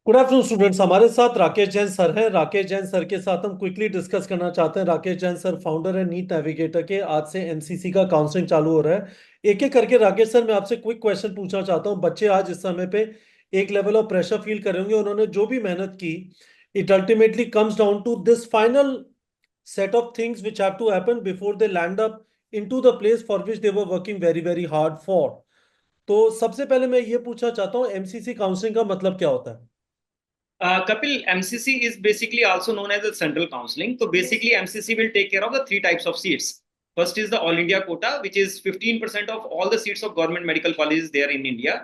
Good afternoon students. हमारे साथ Rakesh Jain sir हैं। राकेश जैन सर के साथ हम क्विकली डिस्कस करना चाहते हैं। राकेश जैन सर फाउंडर है नीट नेविगेटर के। आज से एमसीसी का काउंसलिंग चालू हो रहा है। एक एक करके राकेश सर मैं आपसे क्विक क्वेश्चन पूछना चाहता हूँ। बच्चे आज इस समय पे एक लेवल ऑफ प्रेशर फील कर रहे होंगे। उन्होंने जो भी मेहनत की, it ultimately comes down to this final set of things which have to happen before they land up into the place for which they were working very very hard for। तो सबसे पहले मैं ये पूछना चाहता हूँ, एमसीसी काउंसलिंग का मतलब क्या होता है? Kapil, MCC is basically also known as the central counseling. So basically, MCC will take care of the three types of seats. First is the All India quota, which is 15% of all the seats of government medical colleges there in India.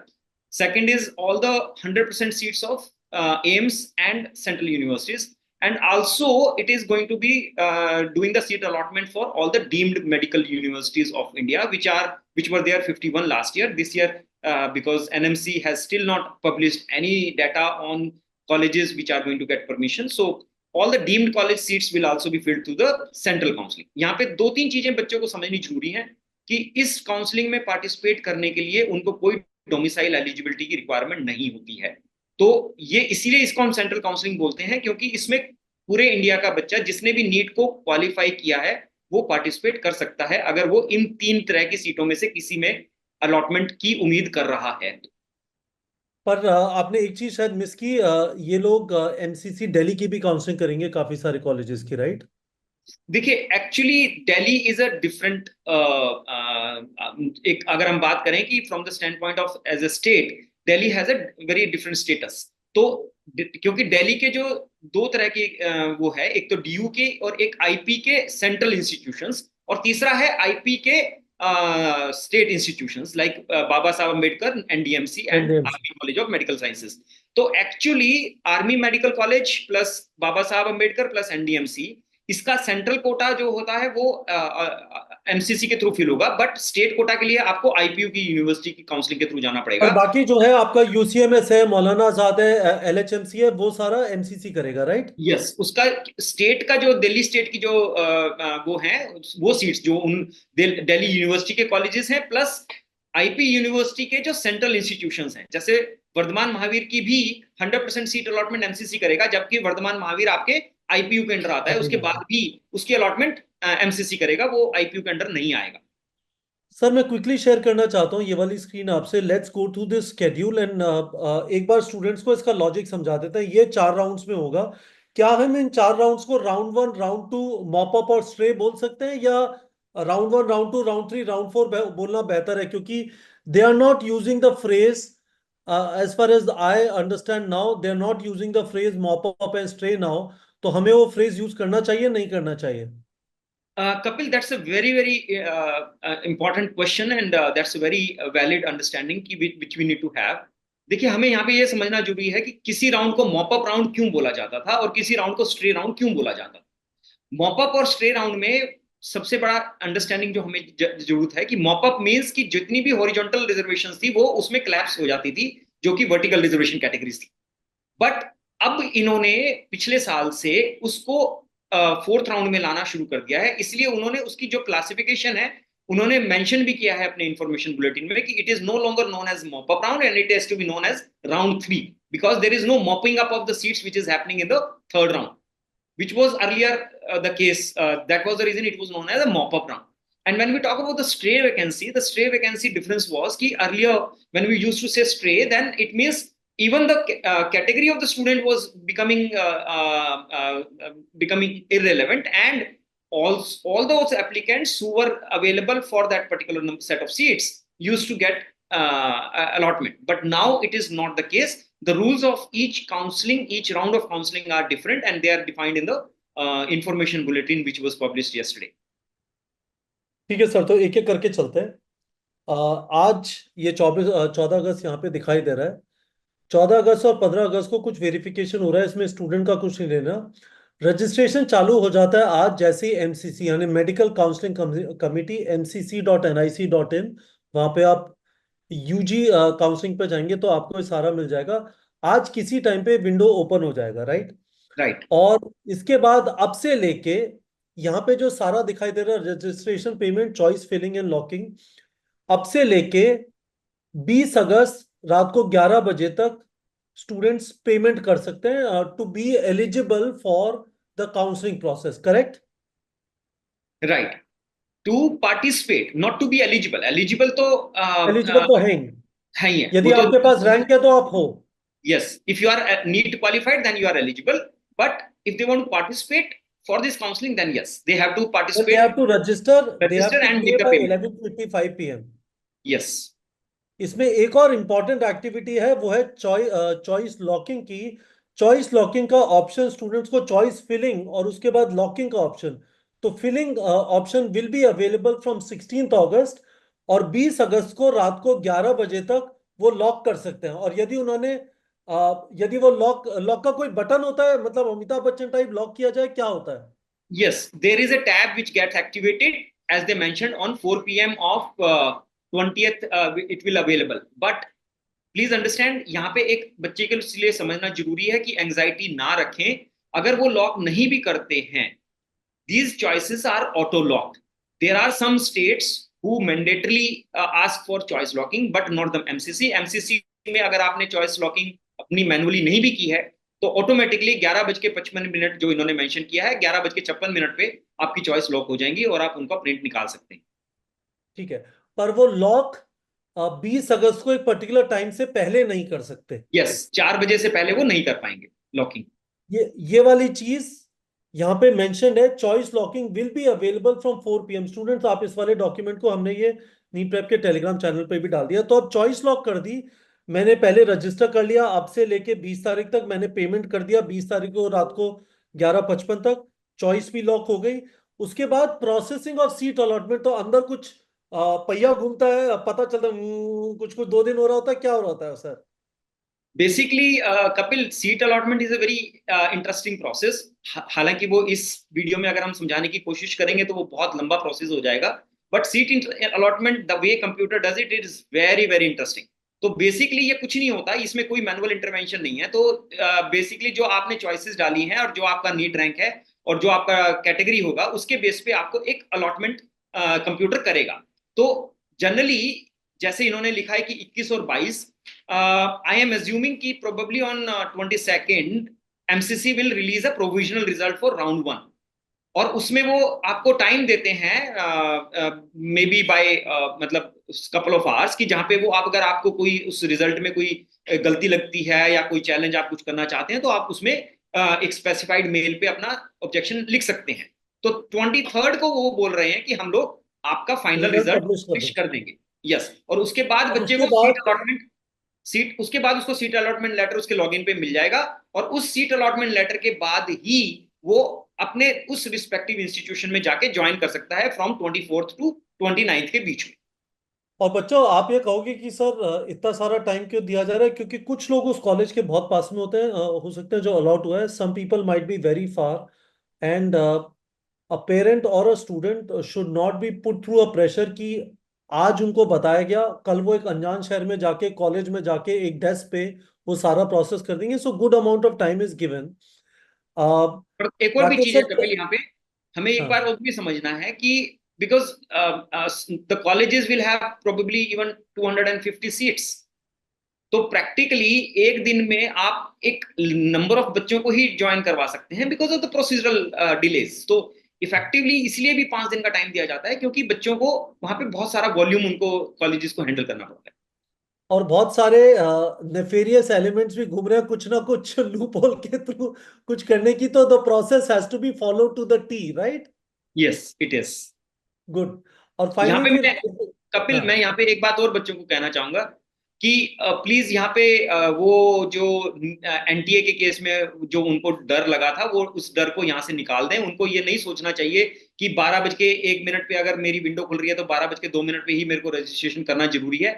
Second is all the 100% seats of AIMS and central universities. And also, it is going to be doing the seat allotment for all the deemed medical universities of India, which were there 51 last year. This year, because NMC has still not published any data on colleges which are going to get permission. So all the deemed college seats will also be filled through the central counseling. यहाँ पे दो तीन चीजें बच्चों को समझनी जरूरी है कि इस काउंसलिंग में पार्टिसिपेट करने के लिए उनको कोई डोमिसाइल एलिजिबिलिटी की रिक्वायरमेंट नहीं होती है। तो ये इसीलिए इसको हम सेंट्रल काउंसलिंग बोलते हैं, क्योंकि इसमें पूरे इंडिया का बच्चा जिसने भी नीट को क्वालिफाई किया है वो पार्टिसिपेट कर सकता है, अगर वो इन तीन तरह की सीटों में से किसी में अलॉटमेंट की उम्मीद कर रहा है। पर आपने एक चीज शायद मिस की। ये लोग एमसीसी दिल्ली की भी काउंसलिंग करेंगे काफी सारे कॉलेजेस की, राइट? देखिए, actually Delhi is a different, एक अगर हम बात करें कि from the standpoint of as a state, Delhi has a very different status. तो क्योंकि दिल्ली के जो दो तरह के वो है, एक तो डीयू के और एक आईपी के सेंट्रल इंस्टीट्यूशंस, और तीसरा है आईपी के state institutions like Baba Saheb Ambedkar, NDMC and NDMC. Army college of medical sciences. तो actually army medical college plus Baba Saheb Ambedkar plus NDMC, इसका सेंट्रल कोटा जो होता है वो एमसीसी के थ्रू फिल होगा, बट स्टेट कोटा के लिए आपको आईपीयू की यूनिवर्सिटी की काउंसलिंग के थ्रू जाना और पड़ेगा। बाकी जो है आपका यूसीएमएस है, मौलाना आजाद है, एलएचएमसी है, वो सारा एमसीसी करेगा, राइट? यस, उसका स्टेट का जो दिल्ली स्टेट की जो वो है, वो सीट्स जो उन दिल्ली यूनिवर्सिटी के कॉलेजेस हैं प्लस आईपी यूनिवर्सिटी के जो सेंट्रल इंस्टीट्यूशंस हैं, जैसे वर्धमान महावीर की भी 100% सीट अलॉटमेंट एमसीसी करेगा, जबकि वर्धमान महावीर आपके आईपीयू के अंडर आता है, उसके बाद भी उसकी अलॉटमेंट एमसीसी करेगा, वो आईपीयू के अंडर नहीं आएगा। सर मैं क्विकली शेयर करना चाहता हूँ ये वाली स्क्रीन आपसे। Let's go through this schedule and एक बार स्टूडेंट्स को इसका लॉजिक समझा देते हैं। ये 4 राउंड्स में होगा। क्या हम इन 4 राउंड्स को राउंड 1, राउंड 2, मॉप अप और स्ट्रे बोल सकते हैं, या राउंड 1, राउंड 2, राउंड 3, राउंड 4 बोलना बेहतर है? क्योंकि they are not using the phrase, as far as I understand now, they are not using the phrase mop up and stray now. तो हमें वो फ्रेज यूज करना चाहिए, नहीं करना चाहिए? Kapil, that's a very important question, and that's a very valid understanding की which we need to have. देखिए, हमें यहाँ पे ये समझना जरूरी है कि किसी राउंड को मॉप अप राउंड क्यों बोला जाता था और किसी राउंड को स्ट्रे राउंड क्यों बोला जाता था। मॉप अप और स्ट्रे राउंड में सबसे बड़ा अंडरस्टैंडिंग जो हमें जरूरत है कि मॉप अप मीन्स कि जितनी भी हॉरिजॉन्टल रिजर्वेशन थी वो उसमें क्लैप्स हो जाती थी, जो कि वर्टिकल रिजर्वेशन कैटेगरीज थी। बट अब इन्होंने पिछले साल से उसको फोर्थ राउंड में लाना शुरू कर दिया है, इसलिए उन्होंने उसकी जो क्लासिफिकेशन है उन्होंने मेंशन भी किया है अपने इंफॉर्मेशन बुलेटिन में कि it is no longer known as mop up round and it has to be known as round 3, because there is no mopping up of the seats which is happening in the third round, which was earlier the case. That was the reason it was known as a mop up round. And when we talk about the stray vacancy difference was कि earlier when we used to say stray, then it means even the category of the student was becoming irrelevant, and all those applicants who were available for that particular set of seats used to get allotment. But now it is not the case. The rules of each round of counseling are different, and they are defined in the information bulletin which was published yesterday. ठीक है sir, तो एक एक करके चलते हैं। आज ये 14 अगस्त यहाँ पे दिखाई दे रहा है। 14 अगस्त और 15 अगस्त को कुछ वेरिफिकेशन हो रहा है, इसमें स्टूडेंट का कुछ नहीं लेना। रजिस्ट्रेशन चालू हो जाता है आज जैसे ही एमसीसी यानी मेडिकल काउंसलिंग कमिटी mcc.nic.in, वहाँ पे आप यूजी काउंसलिंग पे जाएंगे तो आपको ये सारा मिल जाएगा। आज किसी टाइम पे विंडो ओपन हो जाएगा, राइट? Right. और इसके बाद अब से लेके यहाँ पे जो सारा दिखाई दे रहा है, registration, payment, choice, filling and locking, अब से लेके 20 अगस्त रात को 11 बजे तक स्टूडेंट्स पेमेंट कर सकते हैं to be eligible for the counselling process, correct? Right, to participate not to be eligible, eligible तो एलिजिबल तो है ही। है ही है यदि वो तो। आपके पास रैंक है तो आप हो। Yes, if you are NEET qualified, then you are eligible. But if they want to participate for this counseling, then yes, they have to Then they participate, have to register, they have register, to and pay make the by payment. 11:55 p.m. Yes. इसमें एक और important activity है, वो है choice locking की। Choice locking का option students को choice filling और उसके बाद लॉकिंग का ऑप्शन। तो filling option will be available from 16 August, और 20 अगस्त को रात को 11 बजे तक वो लॉक कर सकते हैं। और यदि उन्होंने यदि वो लॉक लॉक का कोई बटन होता है, मतलब अमिताभ बच्चन टाइप लॉक किया जाए, क्या होता है? Yes, there is a tab which gets activated as they mentioned on 4 p.m. of 20th. It will available. But please understand, यहाँ पे एक बच्चे के लिए समझना जरूरी है कि एंजाइटी ना रखें अगर वो लॉक नहीं भी करते हैं। These choices are auto locked. There are some states who mandatorily ask for choice locking, but not the MCC. MCC में अगर आपने choice locking अपनी मैनुअली नहीं भी की है, तो ऑटोमेटिकली 11:55 जो इन्होंने मेंशन किया है, 11:56 पे आपकी चॉइस लॉक हो जाएंगी और आप उनका प्रिंट निकाल सकते हैं। ठीक है, पर वो लॉक 20 अगस्त को एक पर्टिकुलर टाइम से पहले नहीं कर सकते। यस, 4 बजे से पहले वो नहीं कर पाएंगे लॉकिंग। ये वाली चीज यहाँ पे मेंशन्ड है, choice locking will be available from 4 p.m. Students, आप इस वाले डॉक्यूमेंट को, हमने ये नीट प्रेप के टेलीग्राम चैनल पे भी डाल दिया। तो अब चॉइस लॉक कर दी, मैंने पहले रजिस्टर कर लिया, अब से लेके 20 तारीख तक मैंने पेमेंट कर दिया, 20 तारीख को रात को 11:55 तक चॉइस भी लॉक हो गई। उसके बाद प्रोसेसिंग ऑफ सीट अलॉटमेंट, तो अंदर कुछ पहिया घूमता है, पता चलता है कुछ कुछ 2 दिन हो रहा होता है, क्या हो रहा है sir? Basically Kapil, seat allotment is a very interesting process. हालांकि वो इस वीडियो में अगर हम समझाने की कोशिश करेंगे तो वो बहुत लंबा प्रोसेस हो जाएगा। But seat allotment the way computer does it is very very interesting. तो बेसिकली ये कुछ नहीं होता, इसमें कोई मैनुअल इंटरवेंशन नहीं है। तो बेसिकली जो आपने चॉइसेस डाली हैं और जो आपका नीट रैंक है और जो आपका कैटेगरी होगा, उसके बेस पे आपको एक अलॉटमेंट कंप्यूटर करेगा। तो जनरली जैसे इन्होंने लिखा है कि 21 और 22, आई एम एज्यूमिंग कि probably on 22nd MCC will release a provisional result for round 1। और उसमें वो आपको टाइम देते हैं मे बी बाय मतलब कपल ऑफ आवर्स, कि जहां पे वो आप, अगर आपको कोई उस रिजल्ट में कोई गलती लगती है या कोई चैलेंज आप कुछ करना चाहते हैं, तो आप उसमें एक स्पेसिफाइड मेल पे अपना ऑब्जेक्शन लिख सकते हैं। तो 23rd को वो बोल रहे हैं कि हम लोग आपका फाइनल रिजल्ट रिजल्ट पब्लिश कर पब्लिश दो। कर देंगे। यस, और उसके बाद और बच्चे उसके को सीट बाद अलॉटमेंट, सीट उसके बाद उसको सीट अलॉटमेंट लेटर उसके लॉगिन पे मिल जाएगा। और उस सीट अलॉटमेंट लेटर के बाद ही वो अपने उस रिस्पेक्टिव इंस्टीट्यूशन में जाके ज्वाइन कर सकता है फ्रॉम 24th टू 29th के बीच में। और बच्चों, आप ये कहोगे कि सर इतना सारा टाइम क्यों दिया जा रहा है? क्योंकि कुछ लोग उस कॉलेज के बहुत पास में होते हैं, हो सकते हैं जो अलॉट हुआ है, some people might be very far, and a parent और a student should not be put through a pressure कि आज उनको बताया गया, कल वो एक अनजान शहर में जाके, कॉलेज में जाके एक डेस्क पे वो सारा प्रोसेस कर देंगे। So good amount of time is given. और एक और भी राकेश चीज है सर, कपिल, यहाँ पे हमें एक बार हाँ। और भी समझना है कि because the colleges will have probably even 250 seats. तो प्रैक्टिकली एक दिन में आप एक नंबर ऑफ बच्चों को ही ज्वाइन करवा सकते हैं because of the procedural delays. तो इफेक्टिवली इसलिए भी 5 दिन का टाइम दिया जाता है क्योंकि बच्चों को वहां पे बहुत सारा वॉल्यूम उनको कॉलेजेस को हैंडल करना पड़ता है। और बहुत सारे नेफेरियस एलिमेंट्स भी घूम रहे हैं, कुछ ना कुछ लूप होल के थ्रू कुछ करने की, तो the process has to be follow to the T, right? Yes it is. Good. और यहाँ फाइनली पे फिर, मैं, कपिल, मैं हाँ। यहाँ पे एक बात और बच्चों को कहना चाहूंगा कि प्लीज यहाँ पे वो जो एनटीए के केस में जो उनको डर लगा था, वो उस डर को यहाँ से निकाल दें। उनको ये नहीं सोचना चाहिए कि 12:01 पे अगर मेरी विंडो खुल रही है तो 12:02 पे ही मेरे को रजिस्ट्रेशन करना जरूरी है।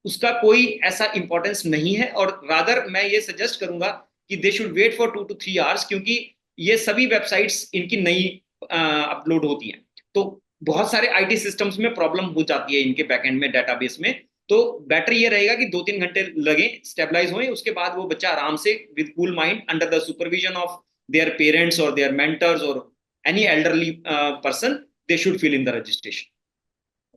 उसका कोई ऐसा इंपॉर्टेंस नहीं है। और रादर मैं ये सजेस्ट करूंगा कि they should wait for 2 to 3 hours, क्योंकि ये सभी वेबसाइट्स इनकी नई अपलोड होती हैं। तो बहुत सारे आईटी सिस्टम्स में प्रॉब्लम हो जाती है इनके बैकएंड में, डेटाबेस में। तो बेटर ये रहेगा कि 2-3 घंटे लगे, स्टेबलाइज होए, उसके बाद वो बच्चा आराम से with cool mind under the supervision of their parents और देयर मेंटर्स और any elderly person, they should fill in the registration.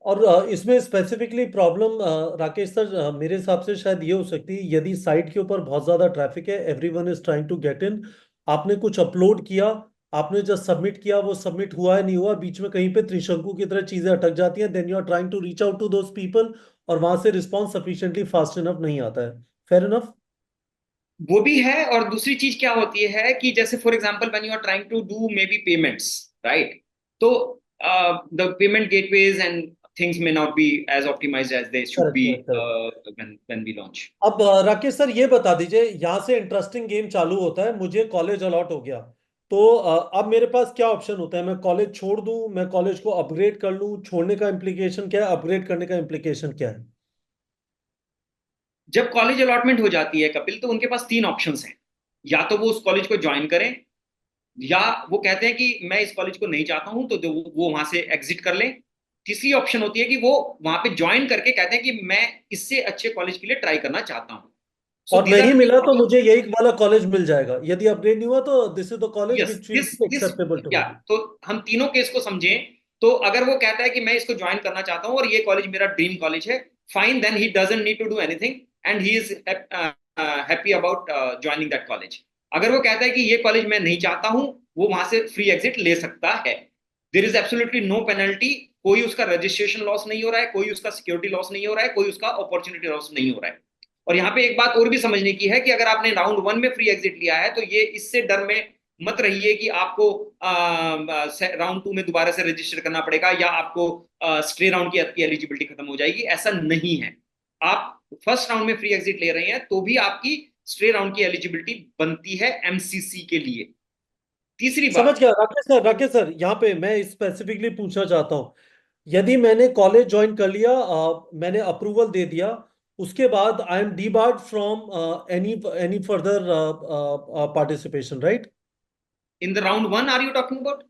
और इसमें स्पेसिफिकली प्रॉब्लम राकेश सर मेरे हिसाब से शायद ये हो सकती है, यदि साइट के ऊपर बहुत ज्यादा ट्रैफिक है, everyone is trying to get in, आपने कुछ अपलोड किया, आपने जस्ट सबमिट किया, वो सबमिट हुआ है नहीं हुआ, बीच में कहीं पे त्रिशंकु की तरह चीजें अटक जाती हैं, then you are trying to reach out to those people, और वहां से रिस्पॉन्स सफिशिएंटली फास्ट इनफ नहीं आता है। Fair enough. वो भी है, और दूसरी चीज क्या होती है कि जैसे for example when you are trying to do maybe payments, right? तो the payment gateways and things may not be as optimized as they should correct be correct correct. When we launch. अब Rakesh sir ये बता दीजिए, यहाँ से interesting game चालू होता है, मुझे कॉलेज अलॉट हो गया, तो अब मेरे पास क्या ऑप्शन होता है? मैं कॉलेज छोड़ दूं, मैं कॉलेज को अपग्रेड कर लूं? छोड़ने का इम्प्लीकेशन क्या है, अपग्रेड करने का इम्प्लीकेशन क्या है? जब कॉलेज अलॉटमेंट हो जाती है कपिल, तो उनके पास तीन ऑप्शंस हैं। या तो वो उस कॉलेज को ज्वाइन करें, या वो कहते हैं कि मैं इस कॉलेज को नहीं चाहता हूं, तो वो वहां से एग्जिट कर लें। तीसरी ऑप्शन होती है कि वो वहां पे ज्वाइन करके कहते हैं कि मैं इससे अच्छे कॉलेज के लिए ट्राई करना चाहता हूं। सो और दीज आर नहीं द मिला तो तीन। मुझे यही वाला कॉलेज मिल जाएगा, यदि अपग्रेड नहीं हुआ तो this is the college yes, which will this be this acceptable to या, मी। तो हम तीनों केस को समझें। तो अगर वो कहता है कि मैं इसको ज्वाइन करना चाहता हूं और ये कॉलेज मेरा ड्रीम कॉलेज है, fine, then he doesn't need to do anything, and he is happy about joining that college. अगर वो कहता है कि ये कॉलेज मैं नहीं चाहता हूं, वो वहां से फ्री एग्जिट ले सकता है। There is absolutely no penalty. कोई उसका रजिस्ट्रेशन लॉस नहीं हो रहा है, कोई उसका सिक्योरिटी लॉस नहीं हो रहा है, कोई उसका अपॉर्चुनिटी लॉस नहीं हो रहा है। और यहाँ पे एक बात और भी समझने की है कि अगर आपने राउंड वन में फ्री एग्जिट लिया है, तो ये इससे डर में मत रहिए कि आपको राउंड टू में दोबारा से रजिस्टर करना पड़ेगा, या आपको स्टे राउंड की एलिजिबिलिटी खत्म हो जाएगी। ऐसा नहीं है। आप फर्स्ट राउंड में फ्री एग्जिट ले रहे हैं तो भी आपकी स्टे राउंड की एलिजिबिलिटी बनती है एमसीसी के लिए। तीसरी समझ बात। गया राकेश सर। राकेश सर यहाँ पे मैं स्पेसिफिकली पूछना चाहता हूँ, यदि मैंने कॉलेज ज्वाइन कर लिया, मैंने अप्रूवल दे दिया, उसके बाद I am debarred from any any further participation, right? In the round one are you talking about?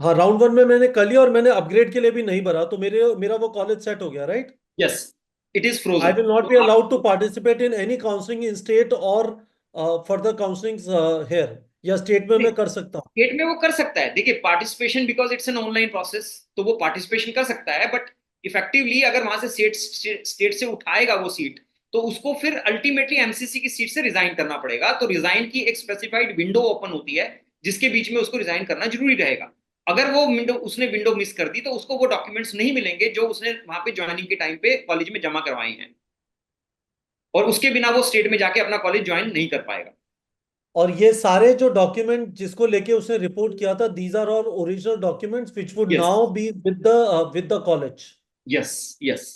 हाँ, राउंड वन में मैंने कर लिया और मैंने अपग्रेड के लिए भी नहीं भरा, तो मेरा वो कॉलेज सेट हो गया, right? Yes, it is I frozen. Will not तो बी आप allowed to participate in any counselling in state और फर्दर काउंसलिंग हेयर, या स्टेट में मैं कर सकता हूँ? स्टेट में वो कर सकता है। देखिए, participation because it's an online process, तो वो पार्टिसिपेशन कर सकता है, बट इफेक्टिवली अगर वहां से स्टेट से उठाएगा वो सीट, तो उसको फिर अल्टीमेटली एमसीसी की सीट से रिजाइन करना पड़ेगा। तो रिजाइन की एक स्पेसिफाइड विंडो ओपन होती है, जिसके बीच में उसको रिजाइन करना जरूरी रहेगा। अगर वो विंडो उसने विंडो मिस कर दी, तो उसको वो डॉक्यूमेंट्स नहीं मिलेंगे जो उसने वहां पे ज्वाइनिंग के टाइम पे कॉलेज में जमा करवाए हैं, और उसके बिना वो स्टेट में जाके अपना कॉलेज ज्वाइन नहीं कर पाएगा। और ये सारे जो डॉक्यूमेंट जिसको लेके उसने रिपोर्ट किया था, these are all original documents which would yes, now be with the college. Yes, yes.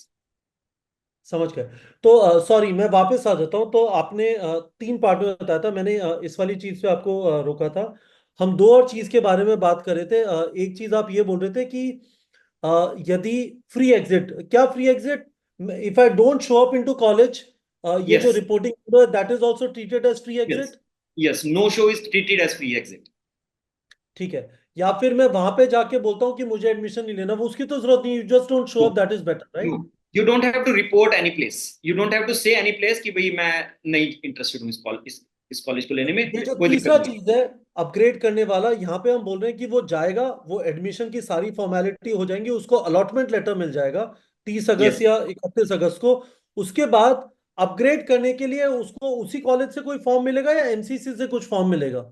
समझ गए। तो सॉरी, मैं वापस आ जाता हूँ। तो आपने तीन पार्ट में बताया था, मैंने इस वाली चीज पे आपको रोका था। हम दो और चीज के बारे में बात कर रहे थे। एक चीज आप ये बोल रहे थे कि यदि फ्री एग्जिट, क्या free exit, if I don't show up into college, ये जो yes, reporting that is also treated as free yes, exit? Yes, no show is treated as free exit. ठीक है। या फिर मैं वहां पे जाके बोलता हूँ कि मुझे एडमिशन नहीं लेना, वो उसकी तो जरूरत नहीं, you just don't show no, up, that is better, no, right? You don't have to report any place. You don't have to say any place कि भाई मैं नहीं इंटरेस्टेड हूँ इस कॉलेज को लेने में। ये जो कोई दिक्कत तीसरा नहीं। चीज है, अपग्रेड करने वाला, यहाँ पे हम बोल रहे हैं कि वो जाएगा, वो एडमिशन की सारी फॉर्मेलिटी हो जाएंगी, उसको अलॉटमेंट लेटर मिल जाएगा 30 अगस्त यस, या 31 अगस्त को। उसके बाद अपग्रेड करने के लिए उसको उसी कॉलेज से कोई फॉर्म मिलेगा या एमसीसी से कुछ फॉर्म मिलेगा?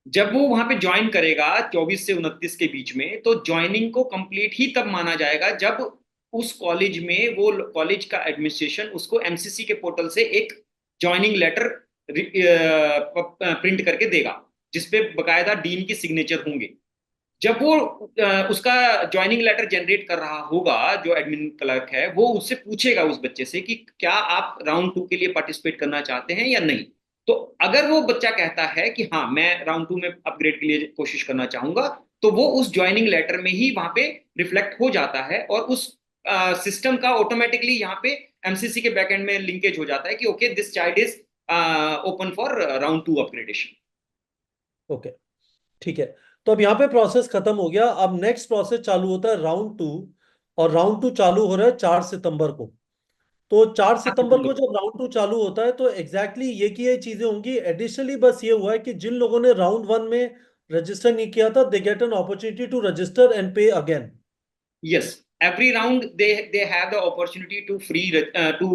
जब वो वहां पे ज्वाइन करेगा 24 से 29 के बीच में, तो ज्वाइनिंग को कंप्लीट ही तब माना जाएगा जब उस कॉलेज में वो कॉलेज का एडमिनिस्ट्रेशन उसको एमसीसी के पोर्टल से एक ज्वाइनिंग लेटर प्रिंट करके देगा, जिसपे बकायदा डीन की सिग्नेचर होंगे। जब वो उसका ज्वाइनिंग लेटर जनरेट कर रहा होगा, जो एडमिन क्लर्क है वो उससे पूछेगा उस बच्चे से कि क्या आप राउंड टू के लिए पार्टिसिपेट करना चाहते हैं या नहीं। तो अगर वो बच्चा कहता है कि हाँ, मैं राउंड टू में अपग्रेड के लिए कोशिश करना चाहूंगा, तो वो उस ज्वाइनिंग लेटर में ही वहां पे रिफ्लेक्ट हो जाता है, और उस सिस्टम का ऑटोमेटिकली यहाँ पे एमसीसी के बैकएंड में लिंकेज हो जाता है कि okay, this child is open for round to upgradation. Okay, ठीक है। तो अब यहाँ पे प्रोसेस खत्म हो गया, अब नेक्स्ट प्रोसेस चालू होता है राउंड टू। और राउंड टू चालू हो रहा है 4 सितंबर को। तो 4 सितंबर को जब राउंड टू चालू होता है, तो एग्जैक्टली ये की ये चीजें होंगी। एडिशनली बस ये हुआ है कि जिन लोगों ने राउंड वन में रजिस्टर नहीं किया था, they get an opportunity to register and pay again. Yes, every round they have the opportunity to free to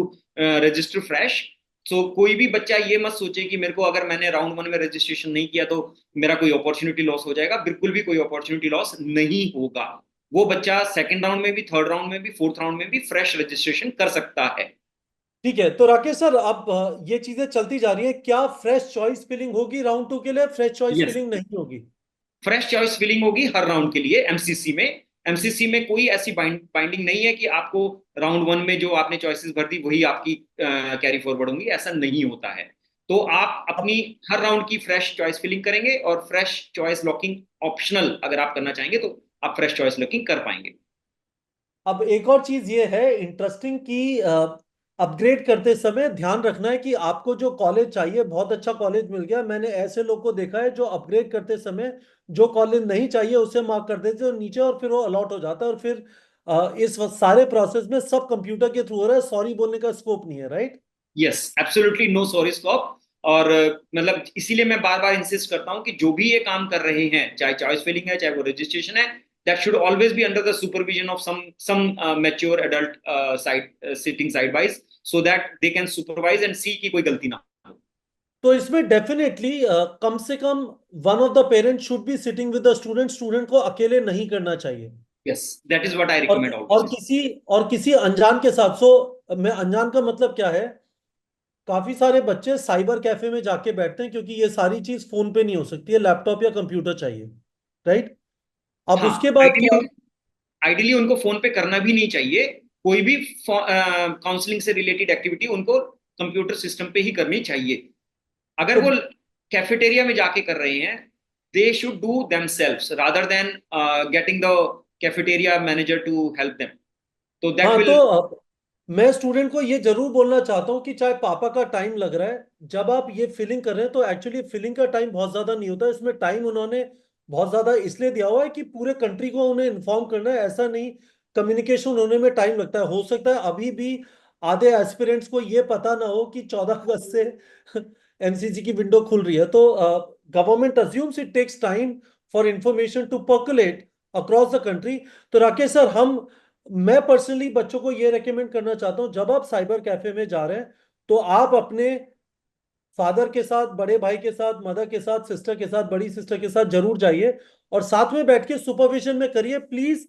register fresh. So कोई भी बच्चा ये मत सोचे कि मेरे को अगर मैंने राउंड वन में रजिस्ट्रेशन नहीं किया तो मेरा कोई अपॉर्चुनिटी लॉस हो जाएगा। बिल्कुल भी कोई अपॉर्चुनिटी लॉस नहीं होगा। वो बच्चा सेकंड राउंड में भी, थर्ड राउंड में भी, फोर्थ राउंड में भी फ्रेश रजिस्ट्रेशन कर सकता है। ठीक है, तो राकेश सर अब ये चीजें चलती जा रही है, क्या फ्रेश चॉइस फिलिंग होगी राउंड टू के लिए, फ्रेश चॉइस यस, फिलिंग नहीं होगी? फ्रेश चॉइस फिलिंग होगी हर राउंड के लिए एमसीसी में। एमसीसी में कोई ऐसी बाइंडिंग नहीं है कि आपको राउंड वन में जो आपने चॉइसेस भर दी वही आपकी कैरी फॉरवर्ड होंगी, ऐसा नहीं होता है। तो आप अब अपनी हर राउंड की फ्रेश चॉइस फिलिंग करेंगे, और फ्रेश चॉइस लॉकिंग ऑप्शनल अगर आप करना चाहेंगे तो आप फ्रेश चॉइस लॉकिंग कर पाएंगे। अब एक और चीज ये है इंटरेस्टिंग कि अपग्रेड करते समय ध्यान रखना है कि आपको जो कॉलेज चाहिए, बहुत अच्छा कॉलेज मिल गया, मैंने ऐसे लोग को देखा है जो अपग्रेड करते समय जो कॉलेज नहीं चाहिए उसे मार्क कर देते हैं नीचे, और फिर वो अलॉट हो जाता है, और फिर सारे प्रोसेस में सब कंप्यूटर के थ्रू हो रहा है, सॉरी बोलने का स्कोप नहीं है, right? Yes, absolutely no sorry stop. और मतलब इसीलिए मैं बार बार इंसिस्ट करता हूं कि जो भी ये काम कर रहे हैं, चाहे चॉइस फिलिंग है चाहे वो रजिस्ट्रेशन है, that should always be under the supervision of some mature adult side sitting side besides, so that they can supervise and see कि कोई गलती ना हो। तो इसमें डेफिनेटली कम से कम one of the parents should be sitting with the student, student को अकेले नहीं करना चाहिए। Yes, that is what I और रिकमेंड और ऑलवेज। किसी और किसी अनजान के साथ, मैं अनजान का मतलब क्या है, काफी सारे बच्चे साइबर कैफे में जाके बैठते हैं क्योंकि ये सारी चीज फोन पे नहीं हो सकती है, लैपटॉप या कंप्यूटर चाहिए, राइट? अब हाँ, उसके बाद क्या? आइडियली उनको फोन पे करना भी नहीं चाहिए। कोई भी काउंसलिंग से रिलेटेड एक्टिविटी उनको कंप्यूटर सिस्टम पे ही करनी चाहिए। अगर तो वो कैफेटेरिया में जाके कर रहे हैं, they should do themselves rather than getting the cafeteria manager to help them, तो दैट हाँ, तो विल। मैं स्टूडेंट को ये जरूर बोलना चाहता हूँ कि चाहे पापा का टाइम लग रहा है, जब आप ये फिलिंग कर रहे हैं तो एक्चुअली फिलिंग का टाइम बहुत ज्यादा नहीं होता, इसमें टाइम उन्होंने बहुत ज्यादा इसलिए दिया हुआ है कि पूरे कंट्री को उन्हें इन्फॉर्म करना है, ऐसा नहीं। कम्युनिकेशन होने में टाइम लगता है, हो सकता है अभी भी आधे एस्पिरेंट्स को ये पता ना हो कि 14 अगस्त से एमसीसी की विंडो खुल रही है, तो government assumes it takes time for information to percolate across the country. तो राकेश सर, मैं पर्सनली बच्चों को ये रेकमेंड करना चाहता हूँ, जब आप साइबर कैफे में जा रहे हैं तो आप अपने फादर के साथ, बड़े भाई के साथ, मदर के साथ, सिस्टर के साथ, बड़ी सिस्टर के साथ जरूर जाइए, और साथ में बैठ के सुपरविजन में करिए प्लीज।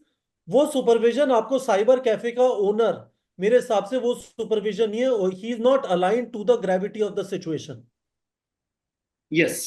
वो सुपरविजन आपको साइबर कैफे का ओनर, मेरे हिसाब से वो सुपरविजन नहीं है, he is not align to the gravity of the situation. Yes,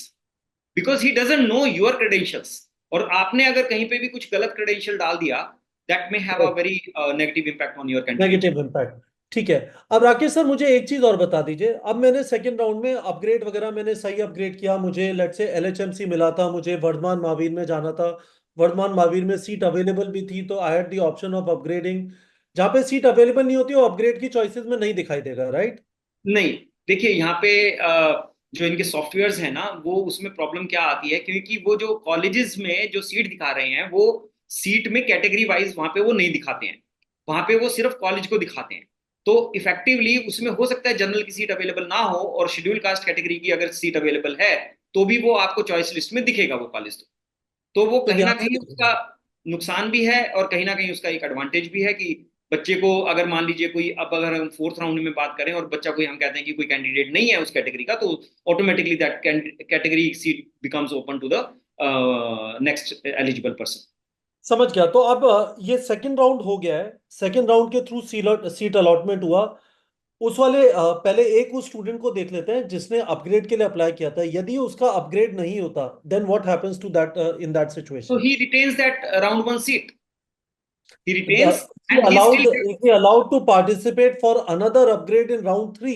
because he doesn't know your credentials, और आपने अगर कहीं पे भी कुछ गलत क्रेडेंशियल डाल दिया, that may have a very negative impact on your candidate. Negative impact. ठीक है। अब राकेश सर मुझे एक चीज और बता दीजिए, अब मैंने सेकंड राउंड में अपग्रेड वगैरह मैंने सही अपग्रेड किया, मुझे लेट से एलएचएमसी मिला था, मुझे वर्धमान महावीर में जाना था, वर्धमान महावीर में सीट अवेलेबल भी थी, तो I had the option of upgrading. जहाँ पे सीट अवेलेबल नहीं होती वो अपग्रेड की चॉइसेस में नहीं दिखाई देगा, राइट? नहीं, देखिए यहाँ पे जो इनके सॉफ्टवेयर्स हैं ना, वो उसमें प्रॉब्लम क्या आती है, क्योंकि वो जो कॉलेजेस में जो सीट दिखा रहे हैं वो सीट में कैटेगरी वाइज वहां पे वो नहीं दिखाते हैं। वहां पे वो सिर्फ कॉलेज को दिखाते हैं। तो इफेक्टिवली उसमें हो सकता है जनरल की सीट अवेलेबल ना हो, और शेड्यूल कास्ट कैटेगरी की अगर सीट अवेलेबल है तो भी वो आपको चॉइस लिस्ट में दिखेगा वो कॉलेज। तो वो तो कहीं ना यहाँ कहीं से उसका नुकसान भी है, और कहीं ना कहीं उसका एक एडवांटेज भी है कि बच्चे को अगर मान लीजिए कोई, अब अगर हम फोर्थ राउंड में बात करें और बच्चा कोई हम कहते हैं कि कोई कैंडिडेट नहीं है उस कैटेगरी का, तो automatically that category seat becomes open to the next eligible person. समझ गया। तो अब ये सेकंड राउंड हो गया है, सेकंड राउंड के थ्रू सीट अलॉटमेंट हुआ, उस वाले पहले एक उस स्टूडेंट को देख लेते हैं जिसने अपग्रेड के लिए अप्लाई किया था, यदि उसका अपग्रेड नहीं होता then what happens to that in that So situation? he retains that round one seat. He retains, and he still Is he allowed to participate for another upgrade in round 3?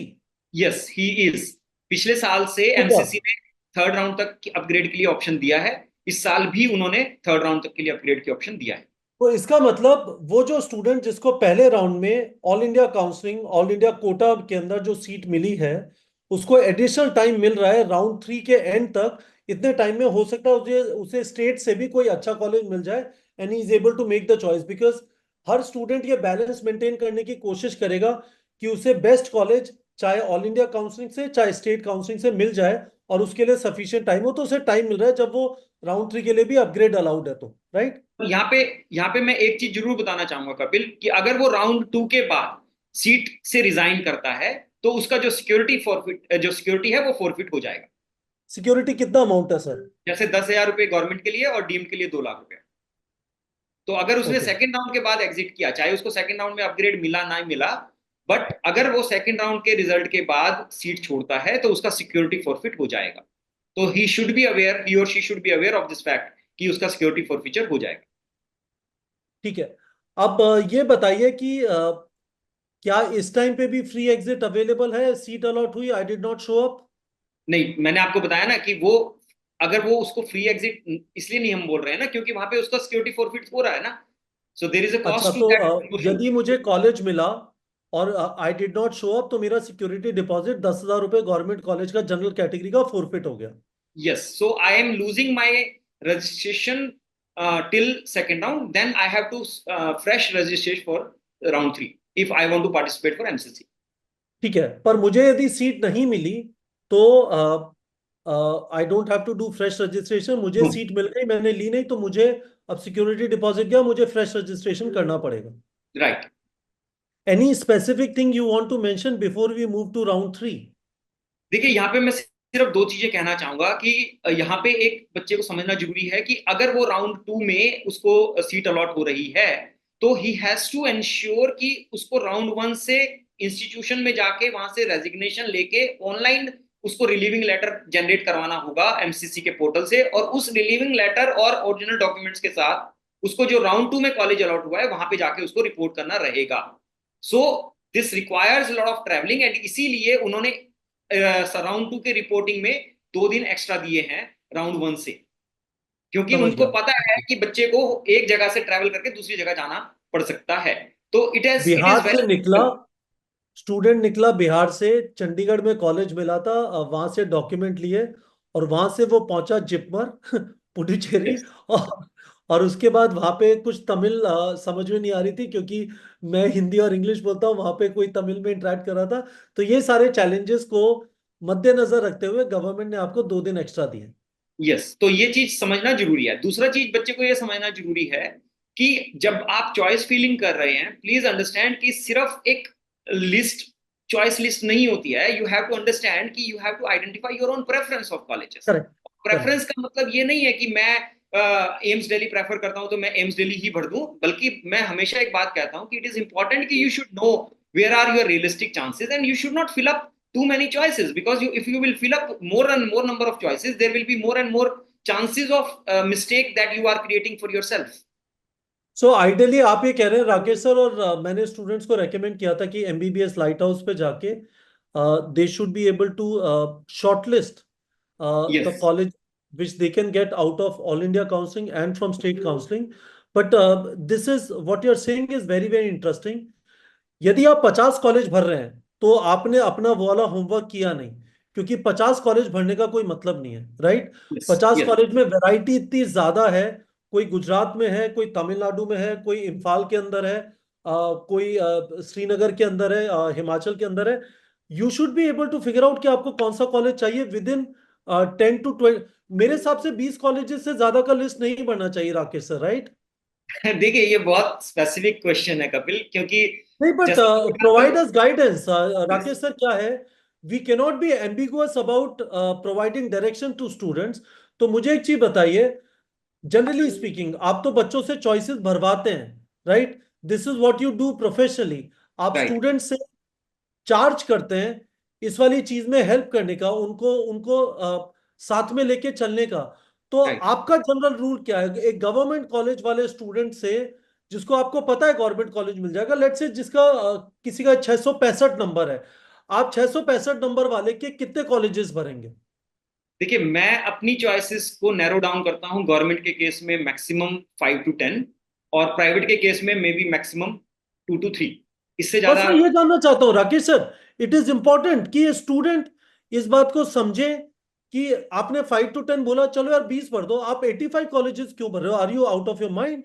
Yes he is. पिछले साल से super. MCC ने third round तक upgrade के लिए option दिया है। इस साल भी उन्होंने थर्ड राउंड तक के लिए अपग्रेड की ऑप्शन दिया है। तो इसका मतलब वो जो स्टूडेंट जिसको पहले राउंड में all India counselling, all India quota के अंदर जो सीट मिली है, उसको एडिशनल टाइम मिल रहा है राउंड 3 के एंड तक। इतने टाइम में हो सकता है उसे उसे स्टेट से भी कोई अच्छा कॉलेज मिल जाए, and he is able to make the choice, because हर स्टूडेंट ये बैलेंस मेंटेन करने की कोशिश करेगा कि उसे बेस्ट कॉलेज चाहे ऑल इंडिया काउंसलिंग से चाहे स्टेट काउंसलिंग से मिल जाए, और उसके लिए सफिशिएंट टाइम हो, तो उसे टाइम मिल रहा है जब वो राउंड 3 के लिए भी अपग्रेड अलाउड है, तो राइट। यहाँ पे मैं एक चीज जरूर बताना चाहूंगा कपिल, कि अगर वो राउंड 2 के बाद सीट से रिजाइन करता है तो उसका जो सिक्योरिटी है वो फॉरफिट हो जाएगा। सिक्योरिटी कितना अमाउंट है सर? जैसे 10,000 रुपए गवर्नमेंट के लिए और डीम्ड के लिए 2 लाख रुपए। तो अगर उसने ओके। सेकंड राउंड के बाद एग्जिट किया, चाहे उसको सेकंड राउंड में अपग्रेड मिला ना मिला, बट अगर वो सेकंड राउंड के रिजल्ट के बाद सीट छोड़ता है तो उसका सिक्योरिटी फॉरफिट हो जाएगा। तो ही और she should be aware of this fact कि उसका सिक्योरिटी फॉरफिचर हो जाएगा। ठीक है। अब ये बताइए कि क्या इस टाइम पे भी फ्री एग्जिट अवेलेबल है? सीट अलॉट हुई, I did not show up. नहीं, मैंने आपको बताया ना कि वो, अगर वो उसको फ्री एग्जिट इसलिए नहीं हम बोल रहे हैं ना, क्योंकि वहां पे उसका सिक्योरिटी फॉरफिट हो रहा है ना। सो देयर इज अ अच्छा, कॉस्ट टू तो दैट प्रमोशन। यदि मुझे कॉलेज मिला और I did not show up, तो मेरा सिक्योरिटी डिपॉजिट 10,000 रुपये गवर्नमेंट कॉलेज का जनरल कैटेगरी का फोरफिट हो गया। Yes, so I am losing my registration till second round. Then I have to fresh registration for round 3 if I want to participate for MCC. ठीक है, पर मुझे यदि सीट नहीं मिली तो I don't have to do fresh registration? मुझे No. Seat मिल गई, मैंने ली नहीं, तो मुझे अब सिक्योरिटी डिपॉजिट गया, मुझे फ्रेश रजिस्ट्रेशन करना पड़ेगा? Right. Any specific thing you want to mention before we move to round 3? देखिए, यहाँ पे मैं सिर्फ दो चीजें कहना चाहूंगा कि यहाँ पे एक बच्चे को समझना जरूरी है कि अगर वो राउंड 2 में उसको सीट अलॉट हो रही है तो ही हैज टू एंश्योर कि उसको राउंड 1 से इंस्टीट्यूशन में जाके वहां से रेजिग्नेशन लेके ऑनलाइन उसको रिलीविंग लेटर जनरेट करवाना होगा एमसीसी के पोर्टल से, और उस रिलीविंग लेटर और ओरिजिनल डॉक्यूमेंट्स के साथ उसको जो राउंड 2 में कॉलेज अलॉट हुआ है वहां पे जाके उसको रिपोर्ट करना रहेगा। So this requires lot of travelling, and इसीलिए उन्होंने राउंड 2 के रिपोर्टिंग में 2 दिन एक्स्ट्रा दिए हैं राउंड 1 से, क्योंकि समझ उनको गया। पता है कि बच्चे को एक जगह से ट्रैवल करके दूसरी जगह जाना पड़ सकता है। तो इट इज बिहार से निकला, वेरी। स्टूडेंट निकला बिहार से, चंडीगढ़ में कॉलेज मिला था, वहां से डॉक्यूमेंट लिए, और वहां से वो पहुंचा जिपमर पुडुचेरी। और उसके बाद वहां पे कुछ तमिल समझ में नहीं आ रही थी, क्योंकि मैं हिंदी और इंग्लिश बोलता हूँ, वहां पे कोई तमिल में इंटरेक्ट कर रहा था। तो ये सारे चैलेंजेस को मद्देनजर रखते हुए गवर्नमेंट ने आपको 2 दिन एक्स्ट्रा दिए। यस, तो ये चीज समझना जरूरी है। दूसरा चीज बच्चे को ये समझना जरूरी है कि जब आप चॉइस फीलिंग कर रहे हैं, प्लीज अंडरस्टैंड कि सिर्फ एक लिस्ट, चॉइस लिस्ट नहीं होती है। यू हैव टू अंडरस्टैंड कि you have to identify your own preference of colleges. Correct. Correct. Preference का मतलब ये नहीं है कि मैं एम्स दिल्ली प्रेफर करता हूं तो मैं एम्स दिल्ली ही भर दूं, बल्कि मैं हमेशा एक बात कहता हूं कि इट इज इंपॉर्टेंट कि you should know where are your realistic chances, and you should not fill up too many choices, because if you will fill up more and more number of choices, there will be more and more chances of mistake that you are creating for yourself. So ideally आप ये कह रहे हैं Rakesh sir, और मैंने students को recommend किया था कि एमबीबीएस लाइट हाउस पे जाके they should be able to shortlist the Yes. college which they can get out of all India counseling and from state counseling. But this is what you're saying is very, very interesting. यदि आप 50 college भर रहे हैं तो आपने अपना वो वाला होमवर्क किया नहीं, क्योंकि 50 कॉलेज भरने का कोई मतलब नहीं है, राइट? Yes. 50 Yes. कॉलेज में वैरायटी इतनी ज्यादा है, कोई गुजरात में है, कोई तमिलनाडु में है, कोई इम्फाल के अंदर है, कोई श्रीनगर के अंदर है, हिमाचल के अंदर है। You should be able to figure out कि आपको कौन सा कॉलेज चाहिए विद इन 10 to 20। मेरे हिसाब से 20 कॉलेजेस से ज्यादा का लिस्ट नहीं बनना चाहिए राकेश सर, राइट? देखिए, ये बहुत स्पेसिफिक क्वेश्चन है कपिल, क्योंकि नहीं, बट जैसे provide us guidance Yes. Rakesh sir. क्या है, we cannot be ambiguous about providing direction to students. तो मुझे एक चीज बताइए, जनरली स्पीकिंग आप तो बच्चों से चॉइसेस भरवाते हैं, right? This is what you do professionally. आप Right. स्टूडेंट से चार्ज करते हैं इस वाली चीज में हेल्प करने का, उनको उनको साथ में लेके चलने का। तो Right. आपका जनरल रूल क्या है एक गवर्नमेंट कॉलेज वाले स्टूडेंट से, जिसको आपको पता है गवर्नमेंट कॉलेज मिल जाएगा, लेट्स से जिसका किसी का 665 नंबर है, आप 665 नंबर वाले के कितने कॉलेजेस भरेंगे? देखिए, मैं अपनी चॉइसेस को नैरो डाउन करता हूँ। गवर्नमेंट के केस में मैक्सिमम 5 to 10, और प्राइवेट के केस में मे बी मैक्सिमम 2 to 3। इससे बस ज्यादा। मैं ये जानना चाहता हूँ Rakesh sir, it is important कि ये स्टूडेंट इस बात को समझे कि आपने 5 to 10 बोला, चलो यार 20 भर दो, आप 85 कॉलेजेस क्यों भर रहे हो? Are you out of your mind?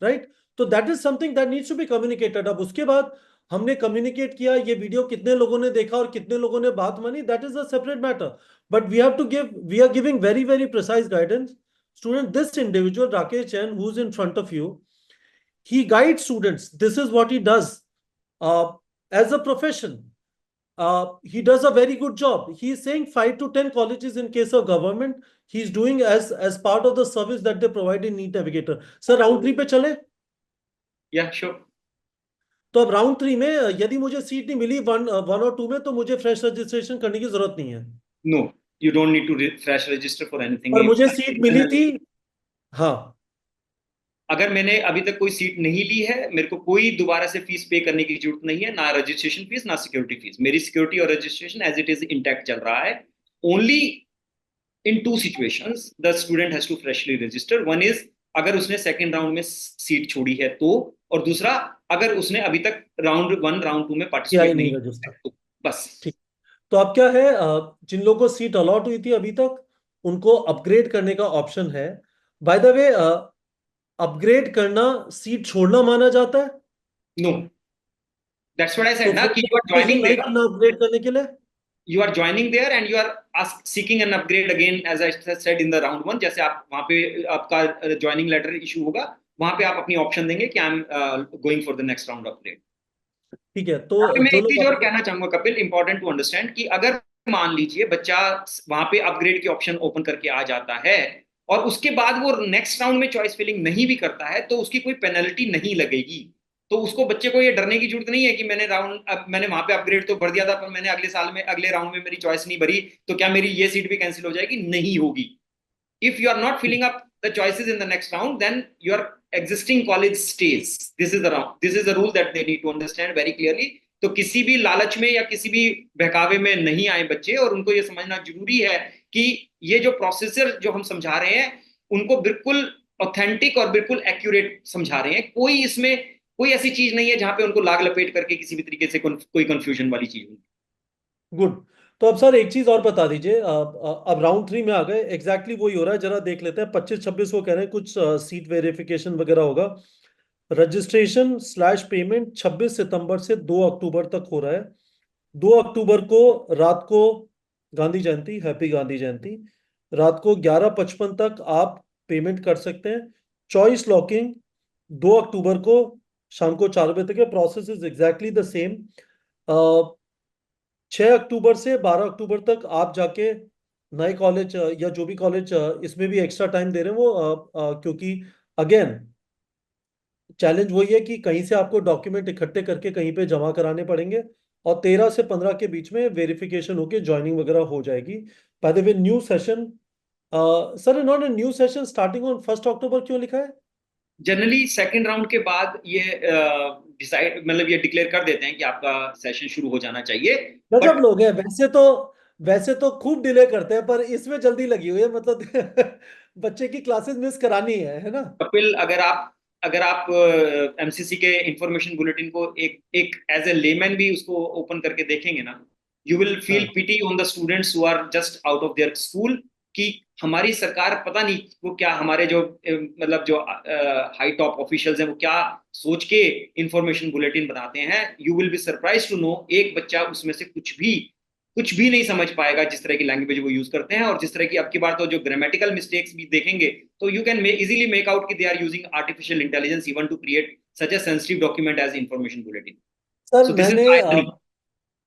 Right? तो that is something that needs to be communicated. अब उसके बाद हमने कम्युनिकेट किया, ये वीडियो कितने लोगों ने देखा और कितने लोगों ने बात मानी, that is a separate matter, but we are giving very very precise guidance. Student, this individual Rakesh Jain, who's in front of you, he guides students. This is what he does as a profession. He does a very good job. He is saying 5 to 10 colleges in case of government. He's doing as part of the service that they provide in NEET Navigator. Sir, round 3 पे चले. Yeah, sure. तो अब round 3 में यदि मुझे seat नहीं मिली one और to में, तो मुझे फ्रेश रजिस्ट्रेशन करने की जरूरत नहीं है. No, you don't need to fresh register for anything. पर मुझे सीट मिली थी. हाँ. अगर मैंने अभी तक कोई सीट नहीं ली है, मेरे को कोई दोबारा से फीस पे करने की जरूरत नहीं है, ना रजिस्ट्रेशन फीस ना सिक्योरिटी फीस. मेरी सिक्योरिटी और registration as it is intact चल रहा है. Only in two situations the student has to freshly register. One is अगर उसने सेकंड राउंड में सीट छोड़ी है तो, और दूसरा अगर उसने अभी तक राउंड 1 राउंड 2 में क्या ही पार्टिसिपेट नहीं नहीं किया रजिस्टर. है, तो बस. ठीक. तो अब क्या है, जिन लोगों को सीट अलॉट हुई थी अभी तक, उनको अपग्रेड करने का ऑप्शन है. बाय द वे, अपग्रेड करना सीट छोड़ना माना जाता है. नो, दैट्स व्हाट आई तो सेड ना फिर कि यू आर application ज्वाइनिंग नहीं देयर. करना अपग्रेड करने के लिए. You are joining there and you are seeking an upgrade again, as I said in the round 1. जैसे आप वहां पे आपका ज्वाइनिंग लेटर इशू होगा, वहां पे आप अपनी ऑप्शन देंगे कि I am going for the next round upgrade. ठीक है. यहाँ पे तो मैं जो एक चीज लोग और कहना चाहूंगा कपिल, इंपॉर्टेंट टू अंडरस्टैंड, कि अगर मान लीजिए बच्चा वहां पे अपग्रेड की ऑप्शन ओपन करके आ जाता है और उसके बाद वो नेक्स्ट राउंड में चॉइस फिलिंग नहीं भी करता है, तो उसकी कोई पेनल्टी नहीं लगेगी. तो उसको, बच्चे को ये डरने की जरूरत नहीं है कि मैंने वहां पे अपग्रेड तो भर दिया था, पर मैंने अगले साल में अगले राउंड में मेरी चॉइस नहीं भरी, तो क्या मेरी ये सीट भी कैंसिल हो जाएगी? नहीं होगी. If you are not filling up the choices in the next round, then your existing college stays. This is the rule that they need to understand very clearly. तो किसी भी लालच में या किसी भी बहकावे में नहीं आए बच्चे, और उनको ये समझना जरूरी है कि ये जो प्रोसेसर जो हम समझा रहे हैं, उनको बिल्कुल ऑथेंटिक और बिल्कुल एक्यूरेट समझा रहे हैं. कोई इसमें कोई ऐसी चीज नहीं है जहां पे उनको लाग लपेट करके किसी भी तरीके से कोई कंफ्यूजन वाली चीज होगी. गुड. तो अब सर एक चीज और बता दीजिए, अब राउंड 3 में आ गए, एग्जैक्टली वही हो रहा है. जरा देख लेते हैं. 25-26 को कह रहे हैं कुछ सीट वेरिफिकेशन वगैरह होगा. रजिस्ट्रेशन स्लैश पेमेंट 26 सितंबर से 2 अक्टूबर तक हो रहा है. 2 अक्टूबर को रात को गांधी जयंती, हैप्पी गांधी जयंती, रात को 11:55 तक आप पेमेंट कर सकते हैं. चॉइस लॉकिंग 2 अक्टूबर को शाम को 4 बजे तक है. Process is exactly the same. 6 अक्टूबर से 12 अक्टूबर तक आप जाके नए कॉलेज या जो भी कॉलेज इसमें भी एक्स्ट्रा टाइम दे रहे हैं वो, क्योंकि अगेन चैलेंज वही है कि कहीं से आपको डॉक्यूमेंट इकट्ठे करके कहीं पे जमा कराने पड़ेंगे, और 13 से 15 के बीच में वेरिफिकेशन होके ज्वाइनिंग वगैरह हो जाएगी. By the way, new session, sir इन्होंने न्यू सेशन स्टार्टिंग ऑन 1 अक्टूबर क्यों लिखा है? जनरली सेकंड राउंड के बाद ये डिसाइड, मतलब ये डिक्लेयर कर देते हैं कि आपका सेशन शुरू हो जाना चाहिए. गजब बट लोग हैं. वैसे तो खूब डिले करते हैं, पर इसमें जल्दी लगी हुई है, मतलब बच्चे की क्लासेस मिस करानी है ना. कपिल, अगर आप एमसीसी के इंफॉर्मेशन बुलेटिन को एक एक एज ए लेमैन भी उसको ओपन करके देखेंगे ना, यू विल फील हाँ. Pity on the students who are just out of their school. कि हमारी सरकार पता नहीं वो क्या, हमारे जो मतलब जो हाई टॉप ऑफिशियल्स हैं वो क्या सोच के इंफॉर्मेशन बुलेटिन बनाते हैं. You will be surprise to know, एक बच्चा उसमें से कुछ भी नहीं समझ पाएगा जिस तरह की लैंग्वेज वो यूज करते हैं, और जिस तरह की अब की बार तो जो ग्रामेटिकल मिस्टेक्स भी देखेंगे, तो you can easily make out कि they are using artificial intelligence even to create such a sensitive document as information bulletin. Sir so this is AI.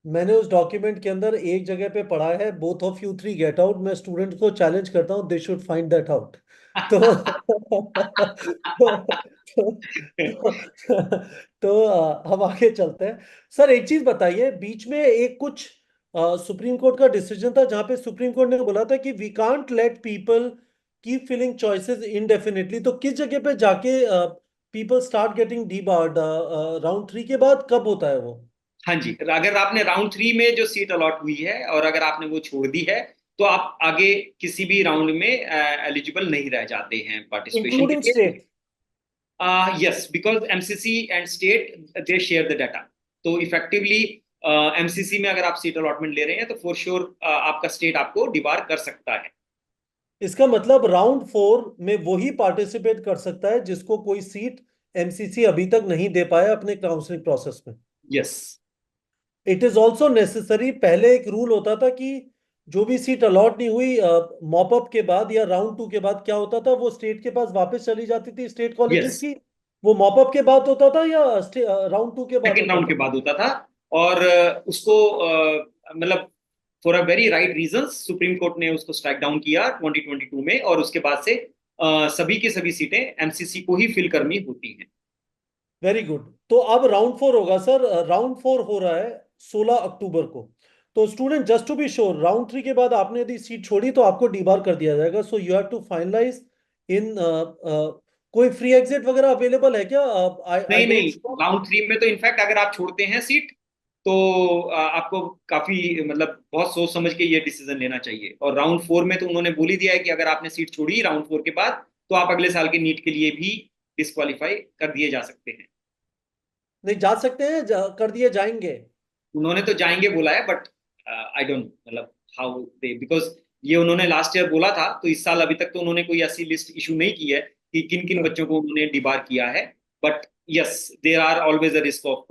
मैंने उस डॉक्यूमेंट के अंदर एक जगह पे पढ़ा है, both of you three get out. मैं स्टूडेंट को चैलेंज करता हूँ, they should find that out. तो हम आगे चलते हैं. सर एक चीज बताइए, बीच में एक कुछ सुप्रीम कोर्ट का डिसीजन था जहां पे सुप्रीम कोर्ट ने बोला था कि we can't let people keep filling choices indefinitely. तो किस जगह पे जाके people start getting debarred? Round 3 के बाद कब होता है वो? हाँ जी, अगर आपने राउंड 3 में जो सीट अलॉट हुई है और अगर आपने वो छोड़ दी है, तो आप आगे किसी भी राउंड में एलिजिबल नहीं रह जाते हैं पार्टिसिपेशन के इंक्लूडिंग लिए. State? Yes, because MCC and state they share the data. तो इफेक्टिवली एमसीसी में अगर आप सीट अलॉटमेंट ले रहे हैं तो फॉर श्योर आपका स्टेट आपको डिबार कर सकता है. इसका मतलब राउंड 4 में वही पार्टिसिपेट कर सकता है जिसको कोई सीट एमसीसी अभी तक नहीं दे पाया अपने काउंसलिंग प्रोसेस में. Yes. It is also necessary, पहले एक रूल होता था कि जो भी सीट अलॉट नहीं हुई मॉप अप के बाद या राउंड टू के बाद क्या होता था, वो स्टेट के पास वापस चली जाती थी, स्टेट यस, कॉलेजेस की। वो मॉप अप के बाद होता था या राउंड टू के बाद सेकेंड होता राउंड के था? बाद होता था। और उसको मतलब for a very right reason Supreme Court ने उसको स्ट्राइक डाउन किया 2022 में, और उसके बाद से सभी की सभी सीटें एमसीसी को ही फिल करनी होती हैं। Very good. तो अब राउंड फोर होगा सर। राउंड फोर हो रहा है 16 अक्टूबर को। तो student, just to be sure, round three के बाद आपने यदि सीट छोड़ी तो आपको डीबार कर दिया जाएगा। So you have to finalize in कोई फ्री एग्जिट वगैरह अवेलेबल है क्या? आई आई नहीं डोंट नहीं, श्योर। राउंड थ्री में तो इनफैक्ट अगर आप छोड़ते हैं सीट, तो आपको काफी मतलब बहुत सोच समझ के ये डिसीजन लेना चाहिए। और राउंड फोर में तो उन्होंने बोल ही दिया है कि अगर आपने सीट छोड़ी राउंड फोर के बाद, तो आप अगले साल के नीट के लिए भी डिस्क्वालीफाई कर दिए जा सकते हैं। नहीं जा सकते हैं, कर दिए जाएंगे? उन्होंने तो जाएंगे बोला है, बट आई डोंट मतलब हाउ दे, बिकॉज ये उन्होंने लास्ट ईयर बोला था, तो इस साल अभी तक तो उन्होंने कोई ऐसी लिस्ट इशू नहीं की है कि किन किन हाँ। बच्चों को उन्होंने डिबार किया है। But yes, there are always a risk of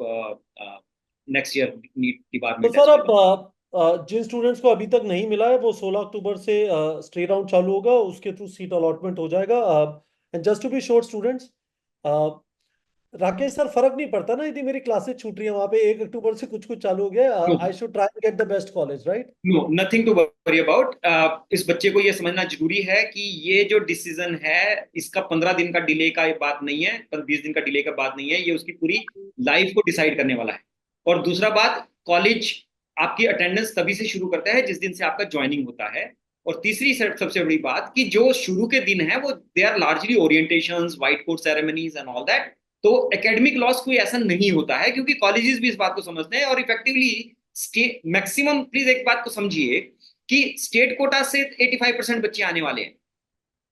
next year NEET तो डिबारमेंट सर एज वेल। अब जिन स्टूडेंट्स को अभी तक नहीं मिला है वो 16 अक्टूबर से स्टे राउंड चालू होगा, उसके थ्रू सीट अलॉटमेंट हो जाएगा। And just to be sure students, Rakesh sir, फर्क नहीं पड़ता ना यदि मेरी क्लासेस छूट रही है वहां पे? 1 अक्टूबर से कुछ कुछ चालू हो गया। I should try to get the best college, right? No, nothing to worry about. इस बच्चे को ये समझना जरूरी है कि ये जो डिसीजन है, इसका 15 दिन का डिले का बात नहीं है, 20 दिन का डिले का बात नहीं है, ये उसकी पूरी लाइफ को डिसाइड करने वाला है। और दूसरा बात, कॉलेज आपकी अटेंडेंस तभी से शुरू करता है जिस दिन से आपका ज्वाइनिंग होता है। और तीसरी सबसे बड़ी बात कि जो शुरू के दिन है वो they are largely orientations, white coat ceremonies and all that. तो एकेडमिक लॉस कोई ऐसा नहीं होता है, क्योंकि कॉलेजेस भी इस बात को समझते हैं और इफेक्टिवली स्टेट मैक्सिमम, प्लीज एक बात को समझिए कि स्टेट कोटा से 85% बच्चे आने वाले हैं।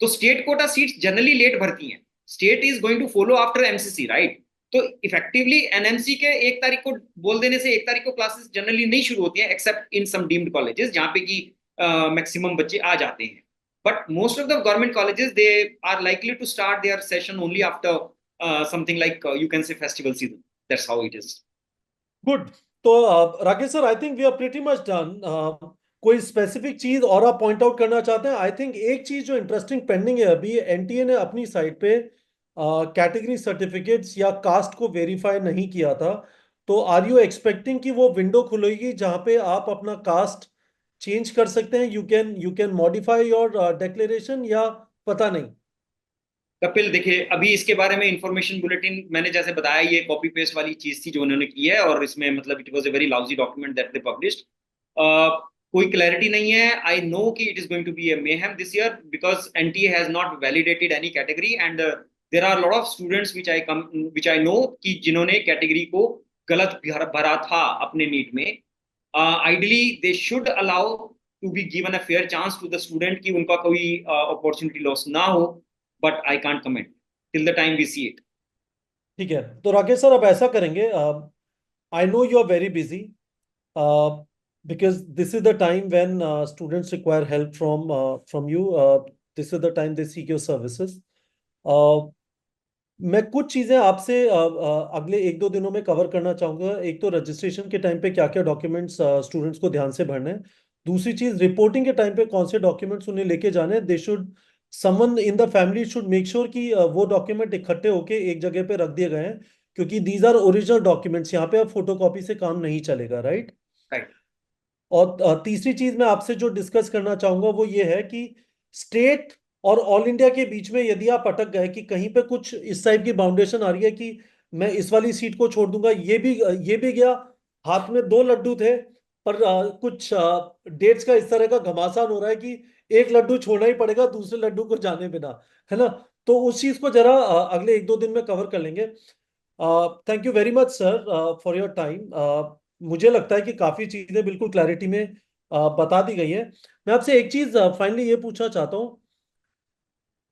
तो state quota seats generally late भरती हैं। State is going to follow after MCC, right? तो इफेक्टिवली एनएमसी के 1 तारीख को बोल देने से 1 तारीख को क्लासेस जनरली नहीं शुरू होती हैं, except in some deemed colleges जहां पे कि मैक्सिमम बच्चे आ जाते हैं। But most of the government colleges they are likely to start their session only after something like you can say festival season. That's how it is. Good. तो Rakesh sir, I think we are pretty much done. कोई specific चीज और आप point out करना चाहते हैं? I think एक चीज जो इंटरेस्टिंग पेंडिंग है अभी, एनटीए ने अपनी साइट पे कैटेगरी सर्टिफिकेट्स या कास्ट को वेरीफाई नहीं किया था। तो आर यू एक्सपेक्टिंग कि वो विंडो खुलेगी जहां पे आप अपना कास्ट चेंज कर सकते हैं? You can modify your declaration, या पता नहीं? कपिल देखिए, अभी इसके बारे में इंफॉर्मेशन बुलेटिन मैंने जैसे बताया, ये कॉपी पेस्ट वाली चीज थी जो उन्होंने की है, और इसमें मतलब it was a very lousy document that they published. कोई क्लैरिटी नहीं है। आई नो कि it is going to be a mayhem this year because NTA has not validated any category, and there are lot of students which I know कि जिन्होंने category को गलत भरा था अपने नीट में। Ideally they should allow to be given a fair chance to the student कि उनका कोई अपॉर्चुनिटी लॉस ना हो, but I can't comment till the time we see it. ठीक है। तो राकेश सर, अब ऐसा करेंगे, I know you are very busy, because this is the time when students require help from you. This is the time they seek your services. Uh, मैं कुछ चीजें आपसे अगले 1-2 दिनों में कवर करना चाहूंगा। एक तो रजिस्ट्रेशन के टाइम पे क्या क्या डॉक्यूमेंट्स स्टूडेंट्स को ध्यान से भरने हैं। दूसरी चीज, रिपोर्टिंग के टाइम पे कौन से डॉक्यूमेंट्स उन्हें लेके जाने हैं। They should, someone in the family should make sure कि वो डॉक्यूमेंट इकट्ठे होके एक जगह पे रख दिए गए हैं, क्योंकि दीज आर ओरिजिनल डॉक्यूमेंट्स। यहाँ पे अब फोटोकॉपी से काम नहीं चलेगा, राइट? Right. और तीसरी चीज मैं आपसे जो डिस्कस करना चाहूंगा वो ये है कि स्टेट और ऑल इंडिया के बीच में यदि आप अटक गए कि कहीं पे कुछ इस टाइप की बाउंडेशन आ रही है कि मैं इस वाली सीट को छोड़ दूंगा, ये भी गया। हाथ में दो लड्डू थे, पर कुछ डेट्स का इस तरह का घमासान हो रहा है कि एक लड्डू छोड़ना ही पड़ेगा दूसरे लड्डू को जाने बिना, है ना? तो उस चीज को जरा अगले 1-2 दिन में कवर कर लेंगे। Thank you very much sir for your time. मुझे लगता है कि काफी चीजें बिल्कुल क्लैरिटी में बता दी गई हैं। मैं आपसे एक चीज फाइनली ये पूछना चाहता हूँ।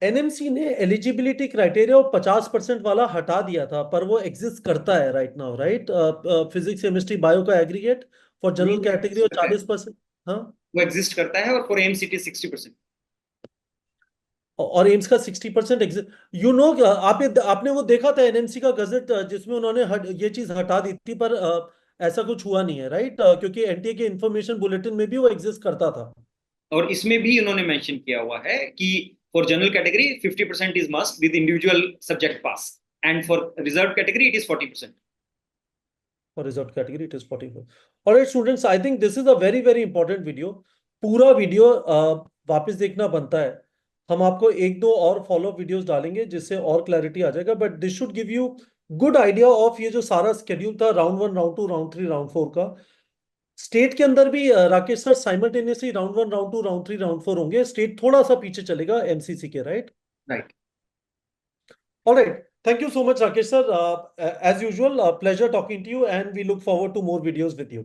एनएमसी ने एलिजिबिलिटी क्राइटेरिया और 50% वाला हटा दिया था, पर वो एग्जिस्ट करता है right now, right? Physics, chemistry, bio का एग्रीगेट फॉर नहीं, जनरल वो कैटेगरी, एग्जिस्ट और करता है। 40%। हाँ। वो एग्जिस्ट करता है, और फॉर एमसीटी 60%। और एम्स का 60% एग्जिट, आपने वो देखा था एनएमसी का गजट जिसमें उन्होंने ये चीज हटा दी थी, पर ऐसा कुछ हुआ नहीं है, राइट? क्योंकि एनटीए के इंफॉर्मेशन बुलेटिन में भी वो एग्जिस्ट करता था। और इसमें भी उन्होंने मेंशन किया हुआ है कि for general category 50% is must with individual subject pass, and for reserve category it is 40%। For reserved category, it is 44. All right, students, I think this is a very, very important video. पूरा video वापस देखना बनता है। हम आपको एक दो और फॉलो वीडियोस डालेंगे जिससे और क्लैरिटी आ जाएगा, but this should give you good idea of ये जो सारा स्केड्यूल था, राउंड 1, राउंड 2, राउंड 3, राउंड 4 का। स्टेट के अंदर भी Rakesh sir simultaneously round 1, round 2, round 3, round 4 होंगे। स्टेट थोड़ा सा पीछे चलेगा एमसीसी के, right? Right. All right. Thank you so much, Rakesh sir. As usual, pleasure talking to you, and we look forward to more videos with you.